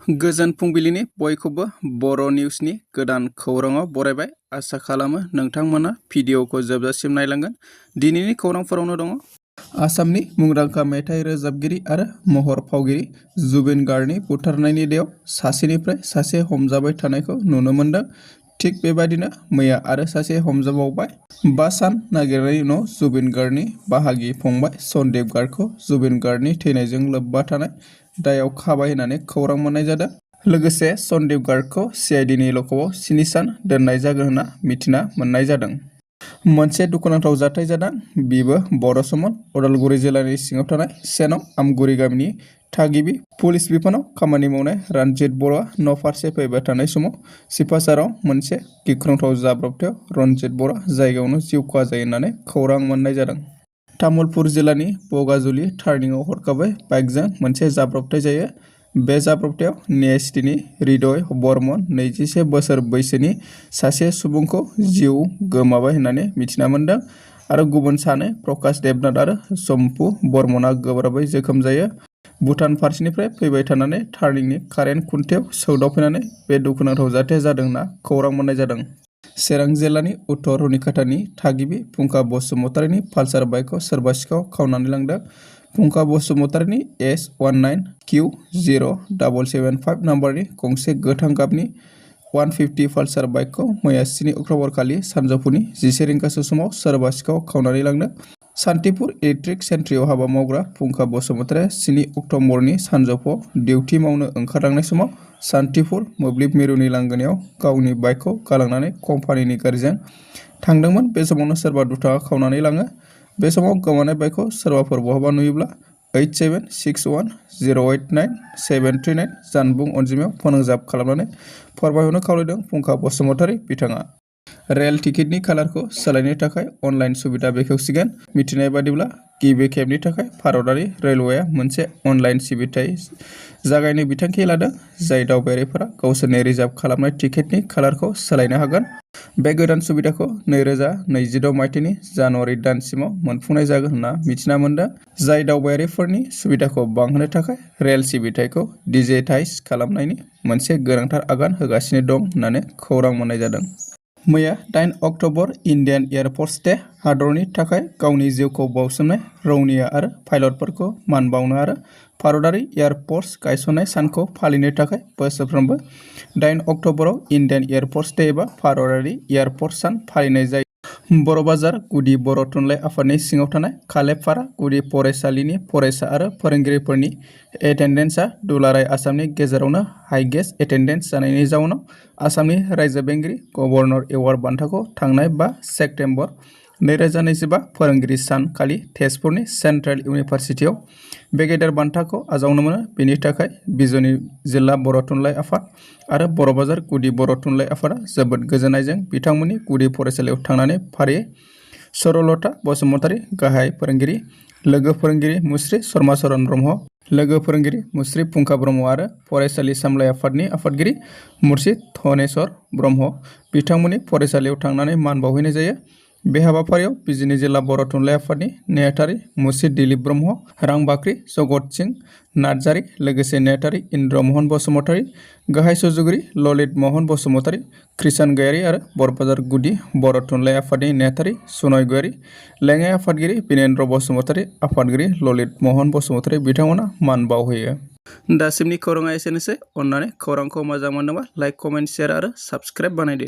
गोजोन फुंबिलिनि बयखौबो बर' निउसनि गोदान खौराङाव बरायबाय। आसा खालामो नोंथांमोना भिडिअखौ जोबजासिम नायलांगोन। दिनैनि खौरांफोरावनो दङ आसामनि मुंदांखा मेथाइ रोजाबगिरि आरो महर फावगिरि जुबिन गार्गनि बुथारनायनि दायाव सासेनिफ्राय सासे हमजाबाय थानायखौ नुनो मोन्दों। थिग बेबादिनो मैया आरो सासे हमजाबावबाय। 5 सान नागिरनायनि उनाव जुबिन गार्गनि बाहागि फंबाय सन्दीप गार्गखौ जुबिन गार्गनि थैनायजों लोब्बा थानाय दायाव खाबाय होननानै खौरां मोननाय जादों। लोगोसे सन्दीप गार्गखौ CIDनि लकआव 7 सान दोननाय जागोन होनना मिथिना मोननाय जादों। मोनसे दुखुनांथाव जाथाय जादों। बेबो बर' समन उदालगुरि जिल्लानि सिङाव थानाय सेनाव आमगुरि गामिनि थागिबि पुलिस बिफानाव खामानि मावनाय रनजित बर'आ न'फारसे फैबाय थानाय समाव सिपाझाराव मोनसे गिख्रंथाव जाब्रबथायाव रनजित बर'आ जायगायावनो जिउ खहा जायो होननानै खौरां मोननाय जादों। तामुलपुर जिल्लानि बगाजुलि टार्निंआव हरखाबै बाइकजों मोनसे जाब्रबथाय जायो। बे जाब्रबथायाव नेएसटिनि हृदय बर्मन 21 बोसोर बैसोनि सासे सुबुंखौ जिउ गोमाबाय होननानै मिथिना मोन्दों आरो गुबुन सानै प्रकाश देबनाथ आरो सम्पु बर्मनआ गोब्राबै जोखोम जायो। भुटान फारसेनिफ्राय फैबाय थानानै टार्निंनि कारेन्ट खुन्थियाव सौदावफैनानै बे दुखुनांथाव जाथाया जादों होनना खौरां मोननाय जादों। चिरां जिल्लानि उत्तर रुनिकाटानि थागिबि फुंखा बसुमतारिनि पालसार बाइकखौ सोरबा सिखाव खावनानै लांदों। फुंखा बसुमतारिनि S19Q0775 नाम्बारनि गंसे गोथां गाबनि 150 पालसार बाइकखौ मैया 7 अक्ट'बर खालि सानजौफुनि 11 रिंगासो समाव सोरबा सिखाव खावनानै लांदों। सान्तिपुर इलेक्ट्रिक सेन्ट्रियाव हाबा मावग्रा फुंखा बसुमतारिया 7 अक्ट'बरनि सानजौफुआव डिउटि मावनो ओंखारलांनाय समाव सान्तिपुर मोब्लिब मिरुनि लांगोनायाव गावनि बाइकखौ गालांनानै कम्पानिनि गारिजों थांदोंमोन। बे समावनो सोरबा दुथाङा खावनानै लाङो। बे समाव गोमानाय बाइकखौ सोरबाफोर बहाबा नुयोब्ला 8761089739 जानबुं अनजिमायाव फोनांजाब खालामनानै फोरमायहरनो खावलायदों फुंखा बसुमतारि बिथाङा। रेल टिकेटनि कालारखौ सोलायनो थाखाय अनलाइन सुबिदा बेखेवसिगोन। मिथिनाय बादिब्ला गिबि खेबनि थाखाय भारतारि रेलवेआ मोनसे अनलाइन सिबिथाइ जागायनो बिथांखि लादों, जाय दावबायारिफोरा गावसोरनि रिजार्भ खालामनाय टिकेटनि कालारखौ सोलायनो हागोन। बे गोदान सुबिदाखौ 2026 मायथाइनि जानुवारि दानसिमाव मोनफुंनाय जागोन होनना मिथिना मोन्दों, जाय दावबायारिफोरनि सुबिदाखौ बांहोनो थाखाय रेल सिबिथायखौ डिजिटाइज खालामनायनि मोनसे गोनांथार आगान होगासिनो दं होननानै खौरां मोननाय जादों। मैया 8 अक्ट'बर इन्डियान एयार फर्स डे। हादरनि थाखाय गावनि जिउखौ बाउसोमनाय रौनिया आरो पाइलटफोरखौ मान बावनो आरो भारतारि एयार फर्स गायसननाय सानखौ फालिनो थाखाय बोसोरफ्रोमबो 8 अक्ट'बराव इन्डियान एयार फर्स डे एबा भारतारि एयार फर्स सान फालिनाय जायो। बर' बाजार गुदि बर' थुनलाइ आफादनि सिङाव थानाय खालेफारा गुदि फरायसालिनि फरायसा आरो फोरोंगिरिफोरनि एटेन्डेन्सआ दुलाराय आसामनि गेजेरावनो हाइगेस्ट एटेन्डेन्स जानायनि जाउनाव आसामनि रायजो बेंगिरि गभर्नर एवार्ड बान्थाखौ थांनाय 5 सेप्तेम्बर 2025 फोरोंगिरि सान खालि तेजपुरनि सेन्ट्रेल इउनिभार्सिटियाव बे गेदेर बान्थाखौ आजावनो मोनो। बेनि थाखाय बिजनि जिल्ला बर' थुनलाइ आफाद आरो बर' बाजार गुदि बर' थुनलाइ आफादा जोबोद गोजोननायजों बिथांमोननि गुदि फरायसालियाव थांनानै फारियै सरलता बसुमतारि गाहाय फोरोंगिरि, लोगो फोरोंगिरि मुस्रि सरमाचरन ब्रह्म, लोगो फोरोंगिरि मुस्रि फुंखा ब्रह्म आरो फरायसालि सामलाय आफादनि आफादगिरि मुर्शिद धनेश्वर ब्रह्म बिथांमोननि फरायसालियाव थांनानै मान बावहैनाय जायो। बे हाबाफारियाव बिजिनि जिल्ला बर' थुनलाइ आफादनि नेहाथारि मुर्शिद दिलीप ब्रह्म, रांबाख्रि जगत सिं नार्जारि, लोगोसे नेहाथारि इन्द्र महन बसुमतारि, गाहाय सुजुगिरि ललित महन बसुमतारि, कृष्ण गयारि आरो बरबाजार गुदि बर' थुनलाइ आफादनि नेहाथारि सुनय गयारि, लेङाइ आफादगिरि बिनेन्द्र बसुमतारि, आफादगिरि ललित महन बसुमतारि बिथांमोना मान बावहोयो। दासिमनि खौराङा एसेनोसै। अन्नानै खौरांखौ मोजां मोनदोंबा लाइक, कमेन्ट, शेयार आरो साबस्क्राइब बानायदो।